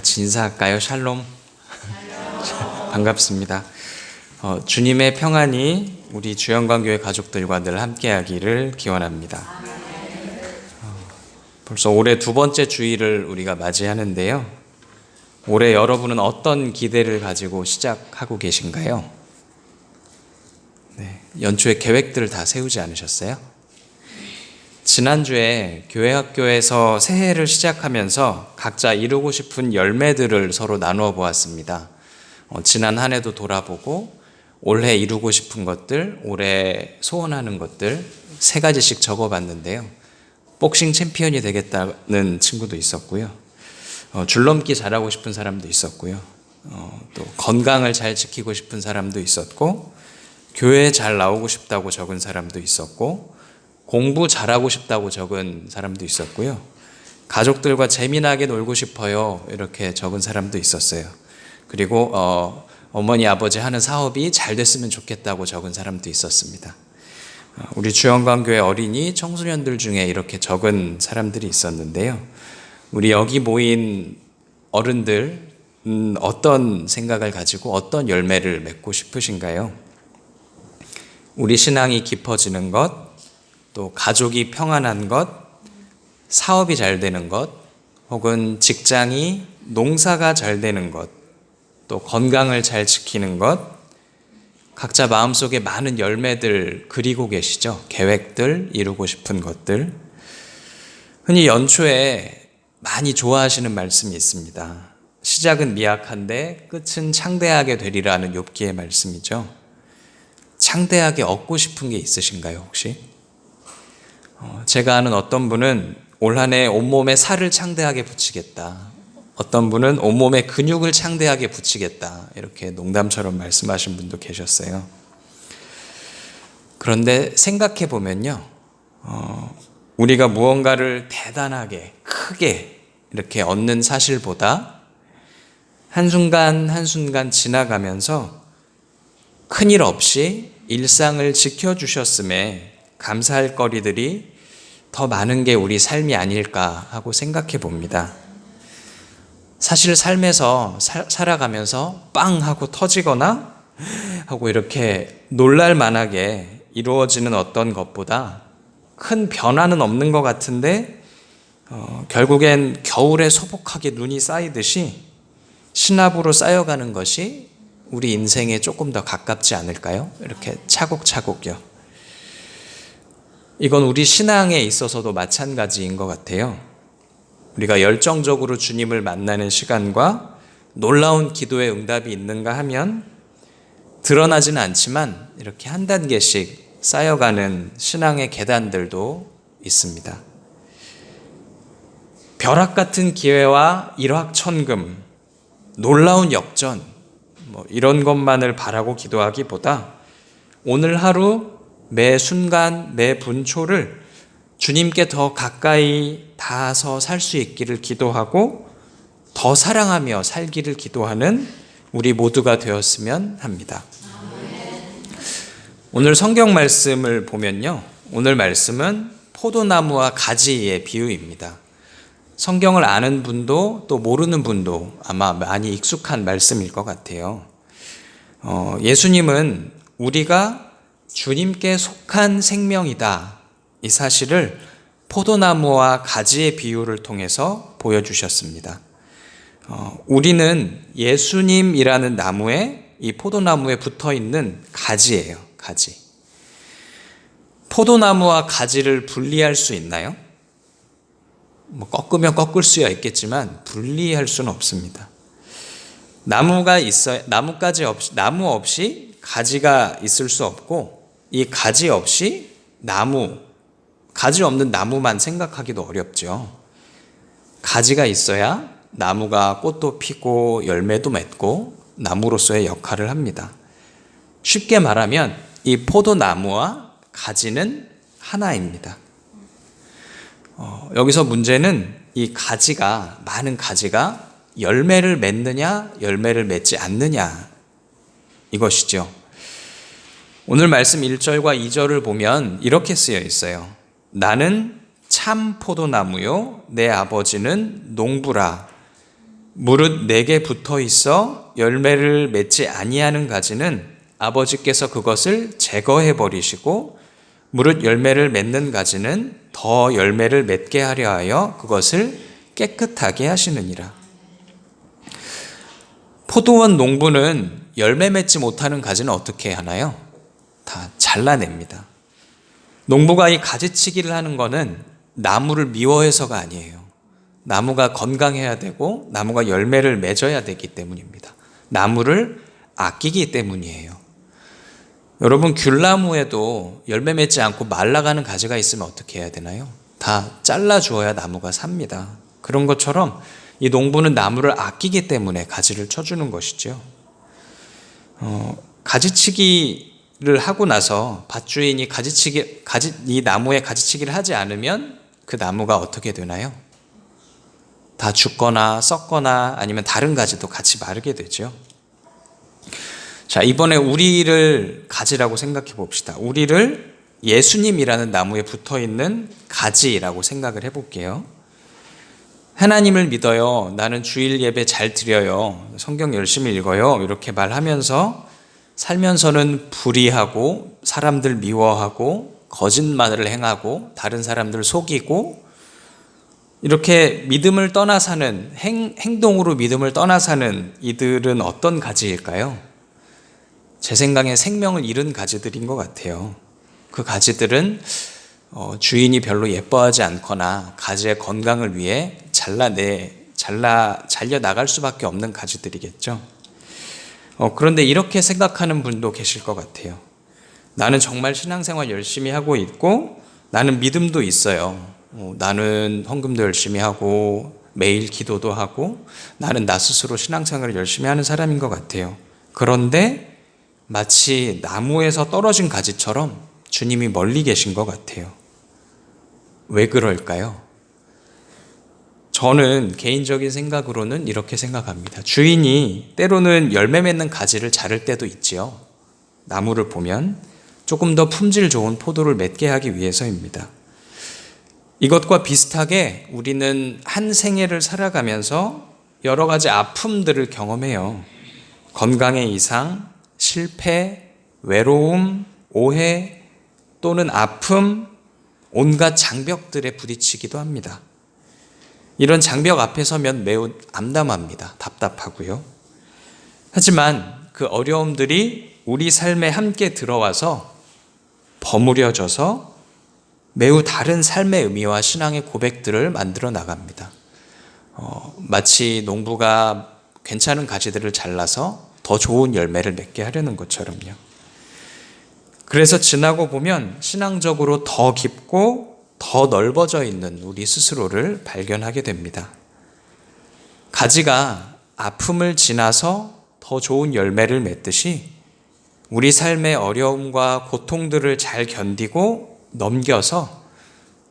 같이 인사할까요? 샬롬. 반갑습니다. 주님의 평안이 우리 주영광교회 가족들과 늘 함께하기를 기원합니다. 벌써 올해 두 번째 주일을 우리가 맞이하는데요. 올해 여러분은 어떤 기대를 가지고 시작하고 계신가요? 네, 연초에 계획들을 다 세우지 않으셨어요? 지난주에 교회 학교에서 새해를 시작하면서 각자 이루고 싶은 열매들을 서로 나누어 보았습니다. 지난 한 해도 돌아보고 올해 이루고 싶은 것들, 올해 소원하는 것들 3가지씩 적어봤는데요. 복싱 챔피언이 되겠다는 친구도 있었고요. 줄넘기 잘하고 싶은 사람도 있었고요. 또 건강을 잘 지키고 싶은 사람도 있었고, 교회에 잘 나오고 싶다고 적은 사람도 있었고, 공부 잘하고 싶다고 적은 사람도 있었고요. 가족들과 재미나게 놀고 싶어요 이렇게 적은 사람도 있었어요. 그리고 어머니 아버지 하는 사업이 잘 됐으면 좋겠다고 적은 사람도 있었습니다. 우리 주영광교회 어린이 청소년들 중에 이렇게 적은 사람들이 있었는데요. 우리 여기 모인 어른들 어떤 생각을 가지고 어떤 열매를 맺고 싶으신가요? 우리 신앙이 깊어지는 것, 또 가족이 평안한 것, 사업이 잘 되는 것, 혹은 직장이 농사가 잘 되는 것, 또 건강을 잘 지키는 것, 각자 마음속에 많은 열매들 그리고 계시죠? 계획들, 이루고 싶은 것들. 흔히 연초에 많이 좋아하시는 말씀이 있습니다. 시작은 미약한데 끝은 창대하게 되리라는 욥기의 말씀이죠. 창대하게 얻고 싶은 게 있으신가요, 혹시? 제가 아는 어떤 분은 올 한 해 온몸에 살을 창대하게 붙이겠다. 어떤 분은 온몸에 근육을 창대하게 붙이겠다. 이렇게 농담처럼 말씀하신 분도 계셨어요. 그런데 생각해 보면요. 우리가 무언가를 대단하게, 크게 이렇게 얻는 사실보다 한순간 한순간 지나가면서 큰일 없이 일상을 지켜주셨음에 감사할 거리들이 더 많은 게 우리 삶이 아닐까 하고 생각해 봅니다. 사실 삶에서 살아가면서 빵 하고 터지거나 하고 이렇게 놀랄 만하게 이루어지는 어떤 것보다 큰 변화는 없는 것 같은데 결국엔 겨울에 소복하게 눈이 쌓이듯이 신압으로 쌓여가는 것이 우리 인생에 조금 더 가깝지 않을까요? 이렇게 차곡차곡요. 이건 우리 신앙에 있어서도 마찬가지인 것 같아요. 우리가 열정적으로 주님을 만나는 시간과 놀라운 기도의 응답이 있는가 하면 드러나지는 않지만 이렇게 한 단계씩 쌓여가는 신앙의 계단들도 있습니다. 벼락 같은 기회와 일확천금, 놀라운 역전, 이런 것만을 바라고 기도하기보다 오늘 하루 매 순간, 매 분초를 주님께 더 가까이 닿아서 살 수 있기를 기도하고 더 사랑하며 살기를 기도하는 우리 모두가 되었으면 합니다. 오늘 성경 말씀을 보면요. 오늘 말씀은 포도나무와 가지의 비유입니다. 성경을 아는 분도 또 모르는 분도 아마 많이 익숙한 말씀일 것 같아요. 예수님은 우리가 주님께 속한 생명이다. 이 사실을 포도나무와 가지의 비유를 통해서 보여주셨습니다. 우리는 예수님이라는 나무에 이 포도나무에 붙어있는 가지예요. 가지. 포도나무와 가지를 분리할 수 있나요? 꺾으면 꺾을 수야 있겠지만 분리할 수는 없습니다. 나무가 있어야, 나무 없이 가지가 있을 수 없고 이 가지 없이 가지 없는 나무만 생각하기도 어렵죠. 가지가 있어야 나무가 꽃도 피고 열매도 맺고 나무로서의 역할을 합니다. 쉽게 말하면 이 포도나무와 가지는 하나입니다. 여기서 문제는 이 많은 가지가 열매를 맺느냐 열매를 맺지 않느냐 이것이죠. 오늘 말씀 1절과 2절을 보면 이렇게 쓰여 있어요. 나는 참 포도나무요 내 아버지는 농부라. 무릇 내게 붙어 있어 열매를 맺지 아니하는 가지는 아버지께서 그것을 제거해 버리시고 무릇 열매를 맺는 가지는 더 열매를 맺게 하려 하여 그것을 깨끗하게 하시느니라. 포도원 농부는 열매 맺지 못하는 가지는 어떻게 하나요? 다 잘라냅니다. 농부가 이 가지치기를 하는 거는 나무를 미워해서가 아니에요. 나무가 건강해야 되고 나무가 열매를 맺어야 되기 때문입니다. 나무를 아끼기 때문이에요. 여러분, 귤나무에도 열매 맺지 않고 말라가는 가지가 있으면 어떻게 해야 되나요? 다 잘라주어야 나무가 삽니다. 그런 것처럼 이 농부는 나무를 아끼기 때문에 가지를 쳐주는 것이죠. 가지치기를 하고 나서 밭주인이 이 나무에 가지치기를 하지 않으면 그 나무가 어떻게 되나요? 다 죽거나 썩거나 아니면 다른 가지도 같이 마르게 되죠. 자, 이번에 우리를 가지라고 생각해 봅시다. 우리를 예수님이라는 나무에 붙어 있는 가지라고 생각을 해볼게요. 하나님을 믿어요. 나는 주일 예배 잘 드려요. 성경 열심히 읽어요. 이렇게 말하면서 살면서는 불의하고 사람들 미워하고 거짓말을 행하고 다른 사람들 속이고 이렇게 믿음을 떠나 사는 행동으로 믿음을 떠나 사는 이들은 어떤 가지일까요? 제 생각에 생명을 잃은 가지들인 것 같아요. 그 가지들은 주인이 별로 예뻐하지 않거나 가지의 건강을 위해 잘려 나갈 수밖에 없는 가지들이겠죠. 그런데 이렇게 생각하는 분도 계실 것 같아요. 나는 정말 신앙생활 열심히 하고 있고 나는 믿음도 있어요. 나는 헌금도 열심히 하고 매일 기도도 하고 나는 나 스스로 신앙생활을 열심히 하는 사람인 것 같아요. 그런데 마치 나무에서 떨어진 가지처럼 주님이 멀리 계신 것 같아요. 왜 그럴까요? 저는 개인적인 생각으로는 이렇게 생각합니다. 주인이 때로는 열매 맺는 가지를 자를 때도 있지요. 나무를 보면 조금 더 품질 좋은 포도를 맺게 하기 위해서입니다. 이것과 비슷하게 우리는 한 생애를 살아가면서 여러 가지 아픔들을 경험해요. 건강의 이상, 실패, 외로움, 오해 또는 아픔, 온갖 장벽들에 부딪히기도 합니다. 이런 장벽 앞에 서면 매우 암담합니다. 답답하고요. 하지만 그 어려움들이 우리 삶에 함께 들어와서 버무려져서 매우 다른 삶의 의미와 신앙의 고백들을 만들어 나갑니다. 마치 농부가 괜찮은 가지들을 잘라서 더 좋은 열매를 맺게 하려는 것처럼요. 그래서 지나고 보면 신앙적으로 더 깊고 더 넓어져 있는 우리 스스로를 발견하게 됩니다. 가지가 아픔을 지나서 더 좋은 열매를 맺듯이 우리 삶의 어려움과 고통들을 잘 견디고 넘겨서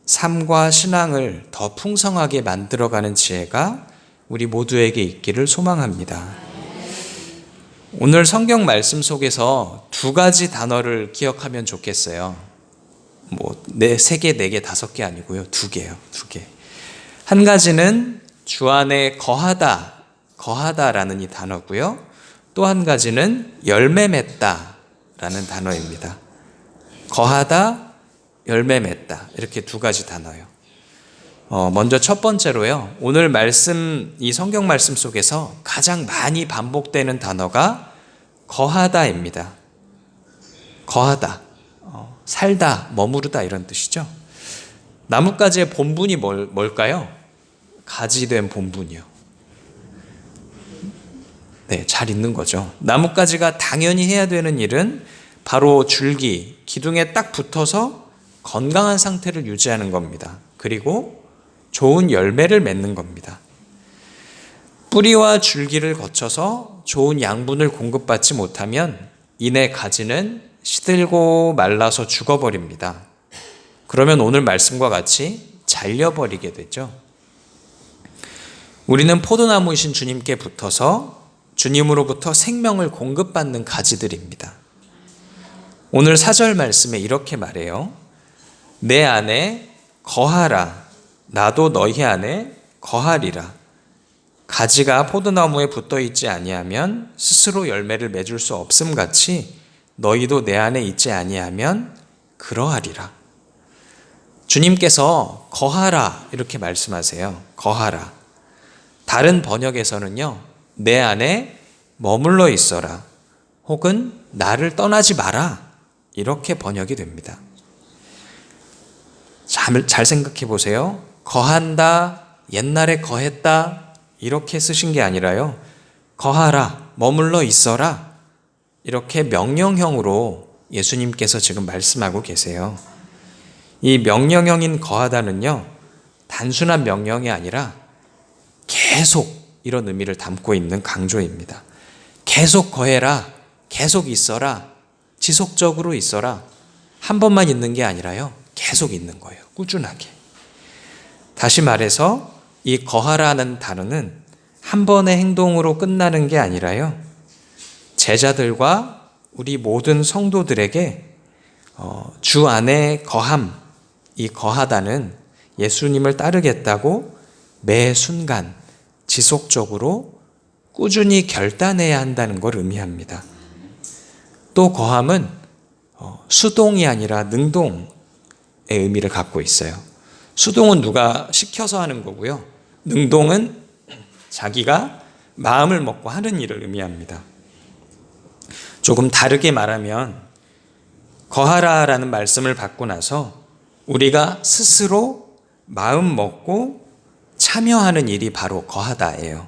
삶과 신앙을 더 풍성하게 만들어가는 지혜가 우리 모두에게 있기를 소망합니다. 오늘 성경 말씀 속에서 두 가지 단어를 기억하면 좋겠어요. 세 개, 네 개, 다섯 개 아니고요. 두 개요. 두 개. 한 가지는 주 안에 거하다라는 이 단어고요. 또 한 가지는 열매 맺다라는 단어입니다. 거하다, 열매 맺다. 이렇게 두 가지 단어예요. 먼저 첫 번째로요. 오늘 이 성경 말씀 속에서 가장 많이 반복되는 단어가 거하다입니다. 거하다. 살다, 머무르다 이런 뜻이죠. 나뭇가지의 본분이 뭘까요? 가지된 본분이요. 네, 잘 있는 거죠. 나뭇가지가 당연히 해야 되는 일은 바로 줄기, 기둥에 딱 붙어서 건강한 상태를 유지하는 겁니다. 그리고 좋은 열매를 맺는 겁니다. 뿌리와 줄기를 거쳐서 좋은 양분을 공급받지 못하면 이내 가지는 시들고 말라서 죽어버립니다. 그러면 오늘 말씀과 같이 잘려버리게 되죠. 우리는 포도나무이신 주님께 붙어서 주님으로부터 생명을 공급받는 가지들입니다. 오늘 4절 말씀에 이렇게 말해요. 내 안에 거하라. 나도 너희 안에 거하리라. 가지가 포도나무에 붙어 있지 아니하면 스스로 열매를 맺을 수 없음 같이 너희도 내 안에 있지 아니하면 그러하리라. 주님께서 거하라 이렇게 말씀하세요. 거하라. 다른 번역에서는요, 내 안에 머물러 있어라 혹은 나를 떠나지 마라 이렇게 번역이 됩니다. 잘 생각해 보세요. 거한다, 옛날에 거했다 이렇게 쓰신 게 아니라요, 거하라, 머물러 있어라 이렇게 명령형으로 예수님께서 지금 말씀하고 계세요. 이 명령형인 거하다는요, 단순한 명령이 아니라 계속 이런 의미를 담고 있는 강조입니다. 계속 거해라, 계속 있어라, 지속적으로 있어라. 한 번만 있는 게 아니라요, 계속 있는 거예요. 꾸준하게. 다시 말해서 이 거하라는 단어는 한 번의 행동으로 끝나는 게 아니라요, 제자들과 우리 모든 성도들에게 주 안에 거함, 이 거하다는 예수님을 따르겠다고 매 순간 지속적으로 꾸준히 결단해야 한다는 걸 의미합니다. 또 거함은 수동이 아니라 능동의 의미를 갖고 있어요. 수동은 누가 시켜서 하는 거고요, 능동은 자기가 마음을 먹고 하는 일을 의미합니다. 조금 다르게 말하면 거하라라는 말씀을 받고 나서 우리가 스스로 마음 먹고 참여하는 일이 바로 거하다예요.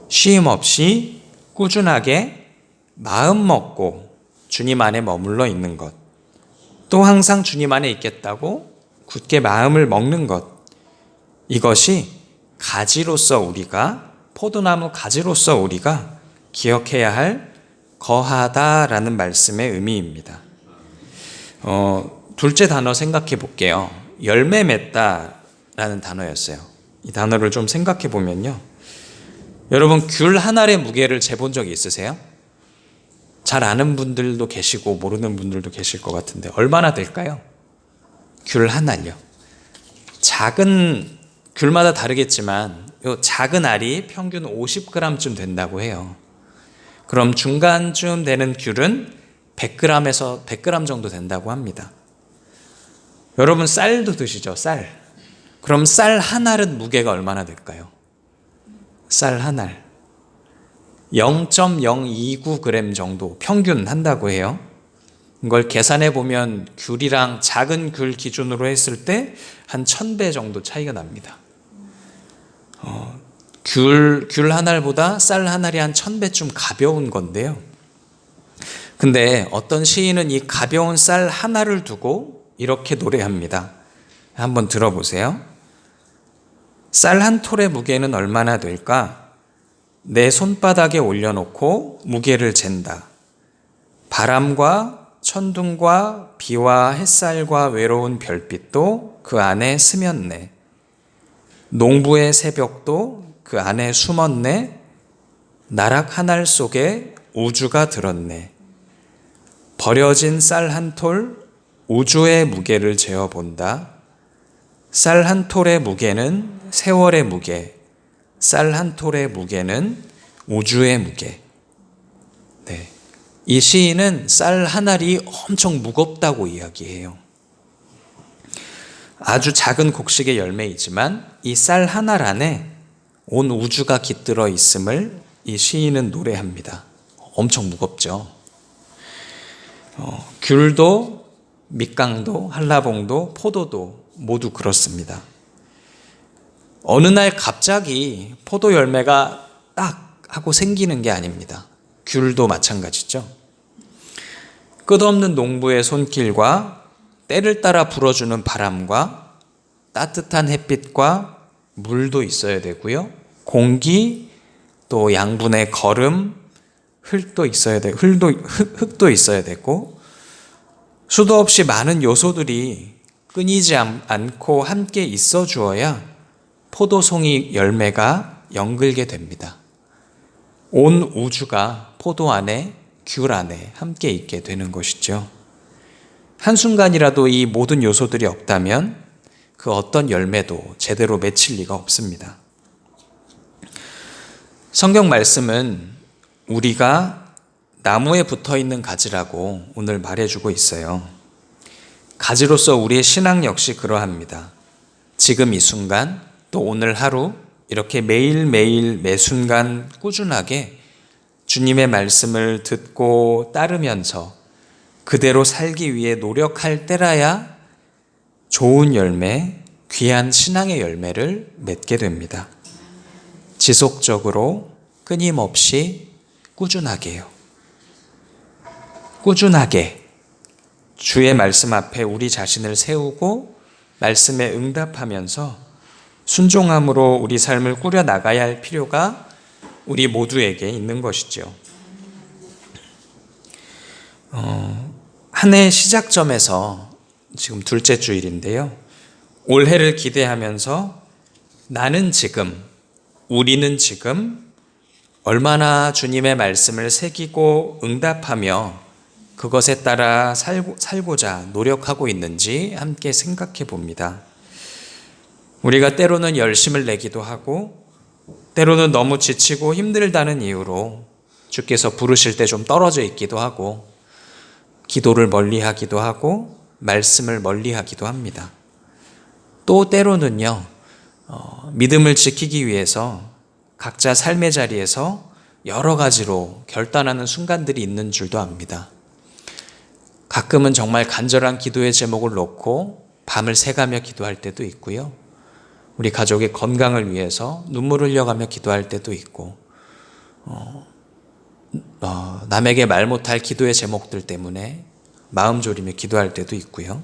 쉼 없이 꾸준하게 마음 먹고 주님 안에 머물러 있는 것, 또 항상 주님 안에 있겠다고 굳게 마음을 먹는 것, 이것이 가지로서 우리가, 포도나무 가지로서 우리가 기억해야 할 거하다라는 말씀의 의미입니다. 둘째 단어 생각해 볼게요. 열매 맺다라는 단어였어요. 이 단어를 좀 생각해 보면요, 여러분 귤 한 알의 무게를 재본 적이 있으세요? 잘 아는 분들도 계시고 모르는 분들도 계실 것 같은데 얼마나 될까요? 귤 한 알이요. 작은 귤마다 다르겠지만 요 작은 알이 평균 50g쯤 된다고 해요. 그럼 중간쯤 되는 귤은 100g에서 100g 정도 된다고 합니다. 여러분 쌀도 드시죠? 쌀. 그럼 쌀 한 알은 무게가 얼마나 될까요? 쌀 한 알 0.029g 정도 평균 한다고 해요. 이걸 계산해 보면 귤이랑 작은 귤 기준으로 했을 때 한 1000배 정도 차이가 납니다. 귤 한 알보다 쌀 한 알이 한 1000배쯤 가벼운 건데요. 근데 어떤 시인은 이 가벼운 쌀 한 알을 두고 이렇게 노래합니다. 한번 들어보세요. 쌀 한 톨의 무게는 얼마나 될까? 내 손바닥에 올려놓고 무게를 잰다. 바람과 천둥과 비와 햇살과 외로운 별빛도 그 안에 스쳤네. 농부의 새벽도 그 안에 숨었네. 나락 한 알 속에 우주가 들었네. 버려진 쌀 한 톨 우주의 무게를 재어본다. 쌀 한 톨의 무게는 세월의 무게, 쌀 한 톨의 무게는 우주의 무게. 네. 이 시인은 쌀 한 알이 엄청 무겁다고 이야기해요. 아주 작은 곡식의 열매이지만 이 쌀 한 알 안에 온 우주가 깃들어 있음을 이 시인은 노래합니다. 엄청 무겁죠. 귤도 밑강도 한라봉도 포도도 모두 그렇습니다. 어느 날 갑자기 포도 열매가 딱 하고 생기는 게 아닙니다. 귤도 마찬가지죠. 끝없는 농부의 손길과 때를 따라 불어주는 바람과 따뜻한 햇빛과 물도 있어야 되고요. 공기, 또 양분의 거름, 흙도 있어야 되고, 흙도 있어야 되고, 수도 없이 많은 요소들이 끊이지 않고 함께 있어 주어야 포도송이 열매가 연글게 됩니다. 온 우주가 포도 안에, 귤 안에 함께 있게 되는 것이죠. 한순간이라도 이 모든 요소들이 없다면 그 어떤 열매도 제대로 맺힐 리가 없습니다. 성경 말씀은 우리가 나무에 붙어 있는 가지라고 오늘 말해주고 있어요. 가지로서 우리의 신앙 역시 그러합니다. 지금 이 순간, 또 오늘 하루, 이렇게 매일매일 매 순간 꾸준하게 주님의 말씀을 듣고 따르면서 그대로 살기 위해 노력할 때라야 좋은 열매, 귀한 신앙의 열매를 맺게 됩니다. 지속적으로 끊임없이 꾸준하게요. 꾸준하게 주의 말씀 앞에 우리 자신을 세우고 말씀에 응답하면서 순종함으로 우리 삶을 꾸려나가야 할 필요가 우리 모두에게 있는 것이죠. 한 해 시작점에서 지금 둘째 주일인데요. 올해를 기대하면서 나는 지금, 우리는 지금 얼마나 주님의 말씀을 새기고 응답하며 그것에 따라 살고자 노력하고 있는지 함께 생각해 봅니다. 우리가 때로는 열심을 내기도 하고 때로는 너무 지치고 힘들다는 이유로 주께서 부르실 때 좀 떨어져 있기도 하고 기도를 멀리하기도 하고 말씀을 멀리하기도 합니다. 또 때로는요, 믿음을 지키기 위해서 각자 삶의 자리에서 여러 가지로 결단하는 순간들이 있는 줄도 압니다. 가끔은 정말 간절한 기도의 제목을 놓고 밤을 새가며 기도할 때도 있고요. 우리 가족의 건강을 위해서 눈물을 흘려가며 기도할 때도 있고, 남에게 말 못할 기도의 제목들 때문에 마음 졸이며 기도할 때도 있고요.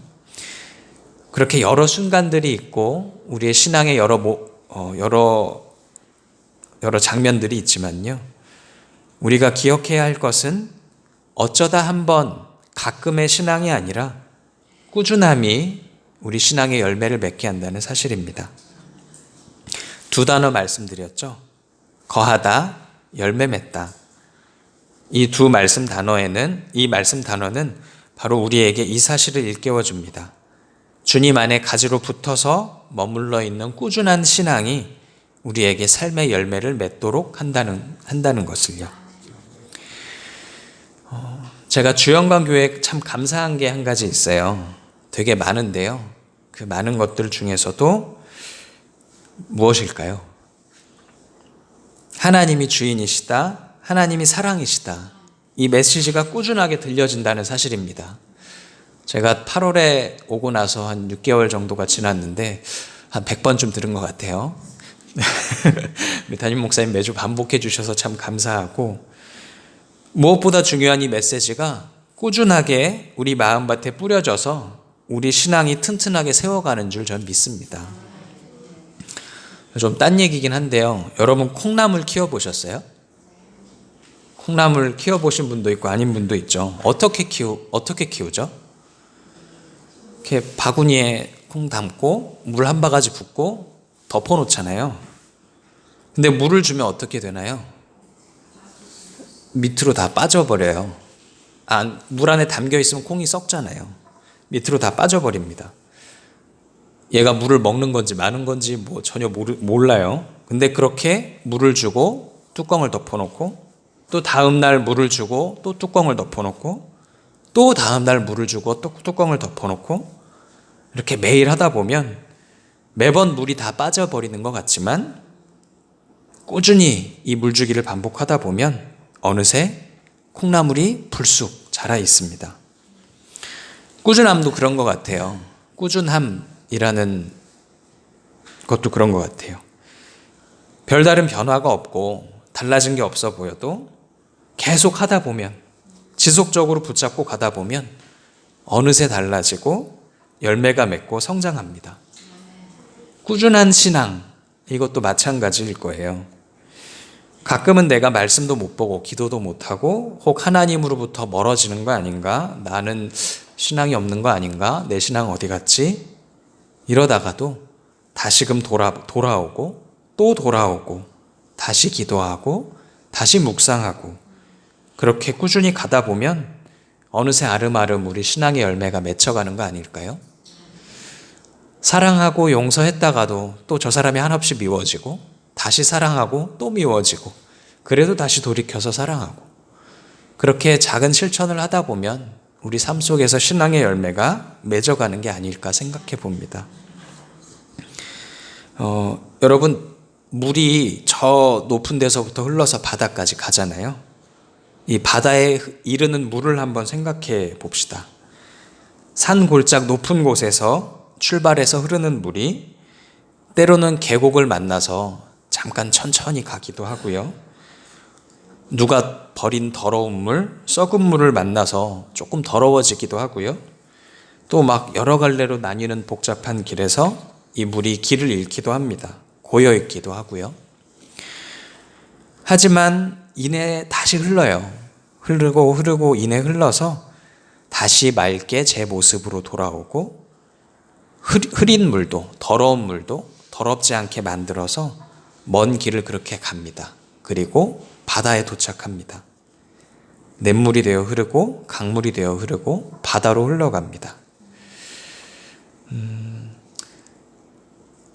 그렇게 여러 순간들이 있고 우리의 신앙의 여러 장면들이 있지만요. 우리가 기억해야 할 것은 어쩌다 한번 가끔의 신앙이 아니라 꾸준함이 우리 신앙의 열매를 맺게 한다는 사실입니다. 두 단어 말씀드렸죠. 거하다, 열매 맺다. 이 말씀 단어는 바로 우리에게 이 사실을 일깨워 줍니다. 주님 안에 가지로 붙어서 머물러 있는 꾸준한 신앙이 우리에게 삶의 열매를 맺도록 한다는 것을요. 제가 주영광교회에 참 감사한 게 한 가지 있어요. 되게 많은데요. 그 많은 것들 중에서도 무엇일까요? 하나님이 주인이시다. 하나님이 사랑이시다. 이 메시지가 꾸준하게 들려진다는 사실입니다. 제가 8월에 오고 나서 한 6개월 정도가 지났는데 한 100번쯤 들은 것 같아요. 우리 담임 목사님 매주 반복해 주셔서 참 감사하고, 무엇보다 중요한 이 메시지가 꾸준하게 우리 마음밭에 뿌려져서 우리 신앙이 튼튼하게 세워가는 줄 전 믿습니다. 좀 딴 얘기긴 한데요. 여러분 콩나물 키워보셨어요? 콩나물 키워보신 분도 있고 아닌 분도 있죠. 어떻게 키우죠? 이렇게 바구니에 콩 담고 물 한 바가지 붓고 덮어놓잖아요. 근데 물을 주면 어떻게 되나요? 밑으로 다 빠져버려요. 물 안에 담겨 있으면 콩이 썩잖아요. 밑으로 다 빠져버립니다. 얘가 물을 먹는 건지 마는 건지 전혀 몰라요. 근데 그렇게 물을 주고 뚜껑을 덮어놓고 또 다음 날 물을 주고 또 뚜껑을 덮어놓고 또 다음 날 물을 주고 또 뚜껑을 덮어놓고 이렇게 매일 하다 보면 매번 물이 다 빠져버리는 것 같지만 꾸준히 이 물주기를 반복하다 보면 어느새 콩나물이 불쑥 자라 있습니다. 꾸준함도 그런 것 같아요. 꾸준함이라는 것도 그런 것 같아요. 별다른 변화가 없고 달라진 게 없어 보여도 계속 하다 보면, 지속적으로 붙잡고 가다 보면 어느새 달라지고 열매가 맺고 성장합니다. 꾸준한 신앙, 이것도 마찬가지일 거예요. 가끔은 내가 말씀도 못 보고 기도도 못하고 혹 하나님으로부터 멀어지는 거 아닌가? 나는 신앙이 없는 거 아닌가? 내 신앙 어디 갔지? 이러다가도 다시금 돌아오고 또 돌아오고 다시 기도하고 다시 묵상하고 그렇게 꾸준히 가다 보면 어느새 아름아름 우리 신앙의 열매가 맺혀가는 거 아닐까요? 사랑하고 용서했다가도 또 저 사람이 한없이 미워지고 다시 사랑하고 또 미워지고 그래도 다시 돌이켜서 사랑하고, 그렇게 작은 실천을 하다 보면 우리 삶 속에서 신앙의 열매가 맺어가는 게 아닐까 생각해 봅니다. 여러분, 물이 저 높은 데서부터 흘러서 바다까지 가잖아요. 이 바다에 이르는 물을 한번 생각해 봅시다. 산 골짝 높은 곳에서 출발해서 흐르는 물이 때로는 계곡을 만나서 잠깐 천천히 가기도 하고요. 누가 버린 더러운 물, 썩은 물을 만나서 조금 더러워지기도 하고요. 또 막 여러 갈래로 나뉘는 복잡한 길에서 이 물이 길을 잃기도 합니다. 고여 있기도 하고요. 하지만 이내 다시 흘러요. 흐르고 이내 흘러서 다시 맑게 제 모습으로 돌아오고, 흐린 물도 더러운 물도 더럽지 않게 만들어서 먼 길을 그렇게 갑니다. 그리고 바다에 도착합니다. 냇물이 되어 흐르고 강물이 되어 흐르고 바다로 흘러갑니다.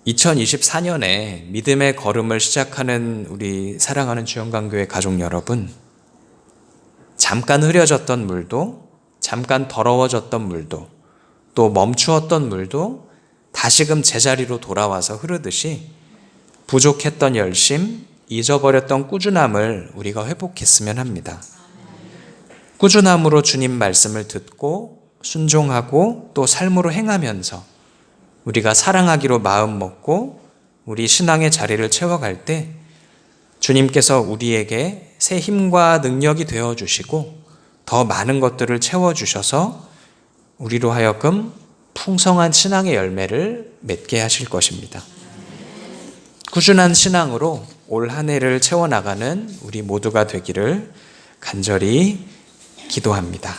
2024년에 믿음의 걸음을 시작하는 우리 사랑하는 주영강교회 가족 여러분, 잠깐 흐려졌던 물도, 잠깐 더러워졌던 물도, 또 멈추었던 물도 다시금 제자리로 돌아와서 흐르듯이 부족했던 열심, 잊어버렸던 꾸준함을 우리가 회복했으면 합니다. 꾸준함으로 주님 말씀을 듣고 순종하고 또 삶으로 행하면서 우리가 사랑하기로 마음 먹고 우리 신앙의 자리를 채워갈 때 주님께서 우리에게 새 힘과 능력이 되어주시고 더 많은 것들을 채워주셔서 우리로 하여금 풍성한 신앙의 열매를 맺게 하실 것입니다. 꾸준한 신앙으로 올 한 해를 채워나가는 우리 모두가 되기를 간절히 기도합니다.